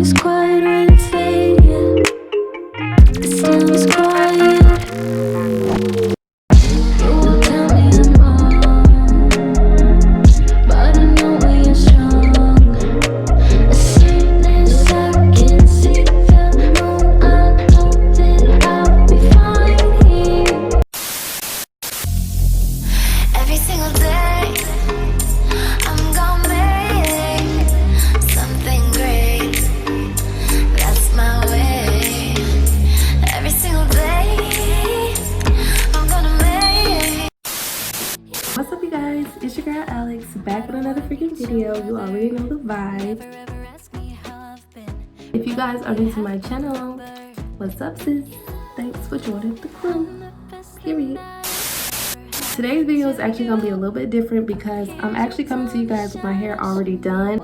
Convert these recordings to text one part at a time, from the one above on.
is quiet when it's late, yeah. The sound is quiet. You will tell me I'm wrong, but I know we are strong. A sadness I can see, feel known. I know that I'll be fine here. Every single day, I'm gonna make something great. That's my way. Every single day, I'm gonna make. What's up, you guys? It's your girl Alex, back with another freaking video. You already know the vibe. If you guys are new to my channel, what's up, sis? Thanks for joining the crew. Period. Today's video is actually gonna be a little bit different because I'm actually coming to you guys with my hair already done.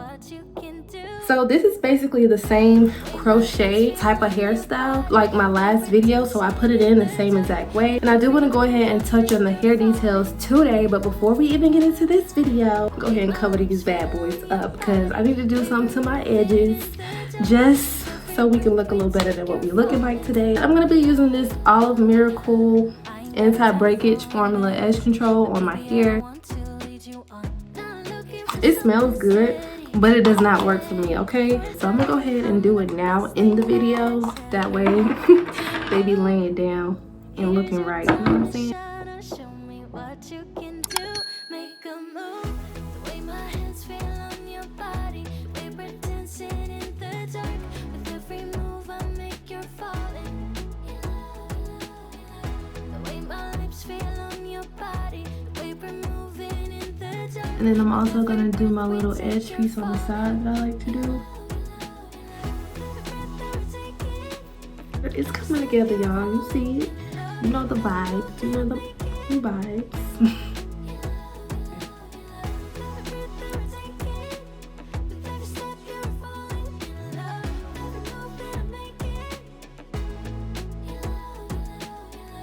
So this is basically the same crochet type of hairstyle like my last video, so I put it in the same exact way. And I do want to go ahead and touch on the hair details today, but before we even get into this video, go ahead and cover these bad boys up because I need to do something to my edges just so we can look a little better than what we're looking like today. I'm going to be using this Olive Miracle anti-breakage formula edge control on my hair. It smells good, but it does not work for me, okay? So I'm gonna go ahead and do it now in the video. That way they be laying down and looking right, you know what I'm saying? Show me what you can do. Make a move. The way my hands feel on your body. Paper dancing in the dark. With every move I make, you're falling. The way my lips feel on your body. The way we're moving in the dark. And then I'm also gonna do my little edge piece on the side that I like to do. It's coming together, y'all. You see it? You know the vibes. You know the vibes.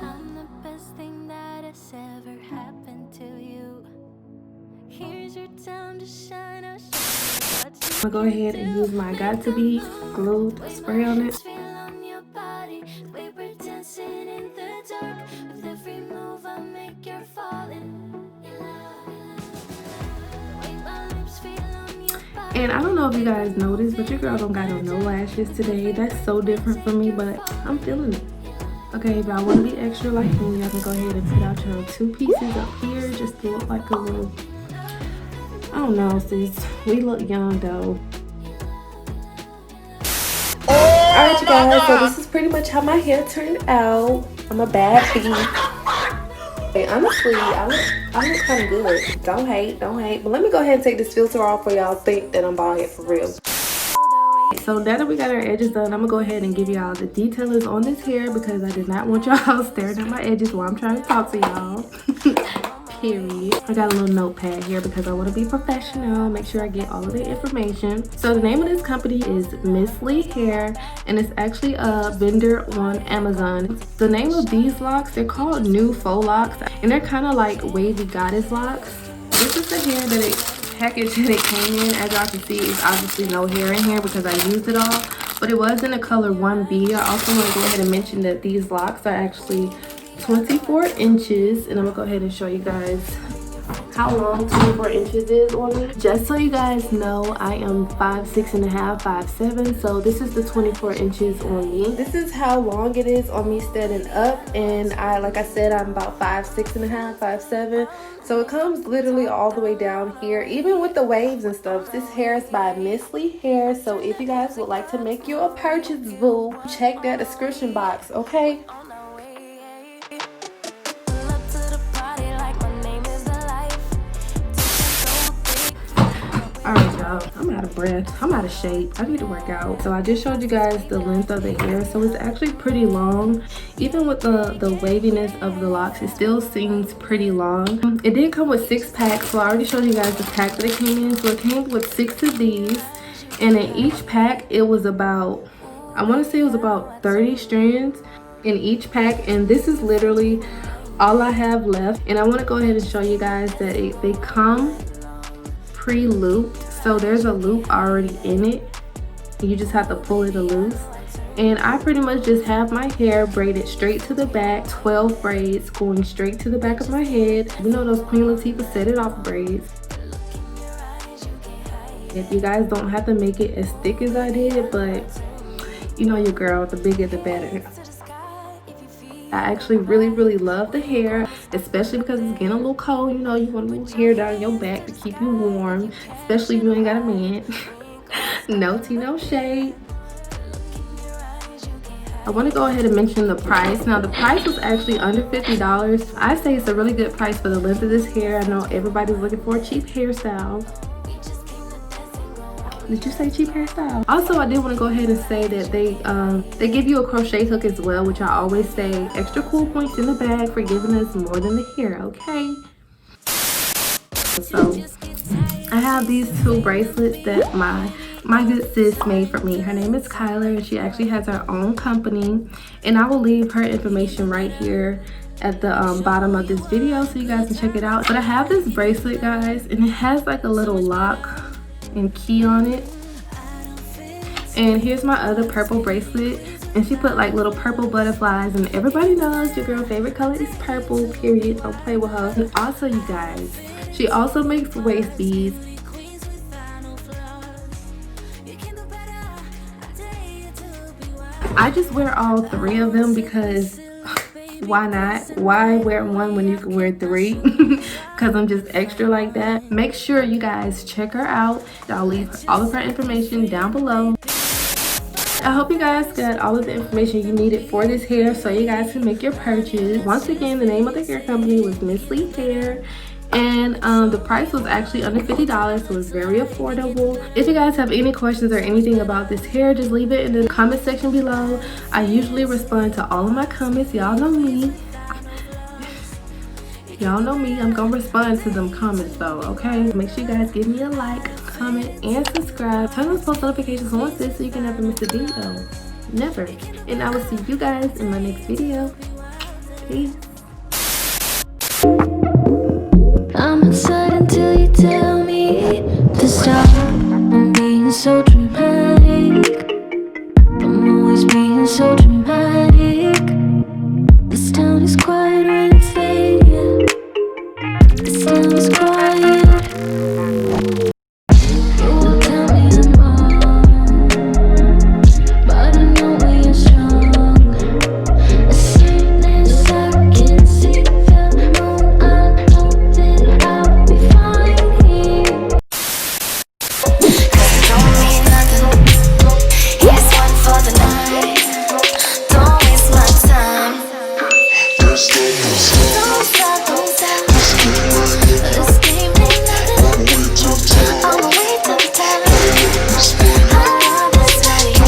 I'm the best thing that has ever happened to you. Here's your time to shine. I'm gonna go ahead and use my Got To Be glue spray on it. And I don't know if you guys noticed, but your girl don't got no lashes today. That's so different for me, but I'm feeling it. Okay, if y'all want to be extra like me, y'all can go ahead and put out your two pieces up here just to look like a little, I don't know, sis. We look young though. Alright, you guys, so this is pretty much how my hair turned out. I'm a bad bee. Hey, honestly, I look kind of good. Don't hate. But let me go ahead and take this filter off for y'all think that I'm bald head for real. So now that we got our edges done, I'm gonna go ahead and give y'all the detailers on this hair because I did not want y'all staring at my edges while I'm trying to talk to y'all. Period. I got a little notepad here because I want to be professional, make sure I get all of the information. So the name of this company is Miss Lee Hair, and it's actually a vendor on Amazon. The name of these locks, they're called new faux locks, and they're kind of like wavy goddess locks. This is the hair that it package that it came in. As y'all can see, it's obviously no hair in here because I used it all, but it was in the color 1B. I also want to go ahead and mention that these locks are actually 24 inches, and I'm gonna go ahead and show you guys how long 24 inches is on me. Just so you guys know, I am 5'6.5", 5'7", so this is the 24 inches on me. This is how long it is on me standing up, and like I said, I'm about 5'6.5", 5'7", so it comes literally all the way down here, even with the waves and stuff. This hair is by Miss Lee Hair, so if you guys would like to make you a purchase, boo, check that description box, okay? Alright, y'all, I'm out of breath. I'm out of shape. I need to work out. So I just showed you guys the length of the hair. So it's actually pretty long. Even with the waviness of the locks, it still seems pretty long. It did come with 6 packs. So I already showed you guys the pack that it came in. So it came with 6 of these. And in each pack, it was about, I want to say it was about 30 strands in each pack. And this is literally all I have left. And I want to go ahead and show you guys that they come pre-looped, so there's a loop already in it. You just have to pull it loose. And I pretty much just have my hair braided straight to the back, 12 braids going straight to the back of my head. You know those Queen Latifah set it off braids. If you guys don't have to make it as thick as I did, but you know your girl, the bigger the better. I actually really love the hair, especially because it's getting a little cold. You know, you want a little hair down your back to keep you warm, especially if you ain't got a man. No tea, no shade. I want to go ahead and mention the price. Now the price was actually under $50. I say it's a really good price for the length of this hair. I know everybody's looking for a cheap hairstyle. Did you say cheap hairstyle? Also, I did want to go ahead and say that they give you a crochet hook as well, which I always say extra cool points in the bag for giving us more than the hair, okay? So I have these two bracelets that my good sis made for me. Her name is Kyler, and she actually has her own company, and I will leave her information right here at the bottom of this video so you guys can check it out. But I have this bracelet, guys, and it has like a little lock and key on it. And here's my other purple bracelet, and she put like little purple butterflies, and everybody knows your girl's favorite color is purple, period. Don't play with her. And also, you guys, she also makes waist beads. I just wear all three of them because why not? Why wear one when you can wear three? Because I'm just extra like that. Make sure you guys check her out. I'll leave all of her information down below. I hope you guys got all of the information you needed for this hair so you guys can make your purchase. Once again, the name of the hair company was Miss Lee Hair. And the price was actually under $50, so it's very affordable. If you guys have any questions or anything about this hair, just leave it in the comment section below. I usually respond to all of my comments. Y'all know me. Y'all know me. I'm gonna respond to them comments though, okay? Make sure you guys give me a like, comment, and subscribe. Turn those post notifications on so you can never miss a video. Never. And I will see you guys in my next video. Peace.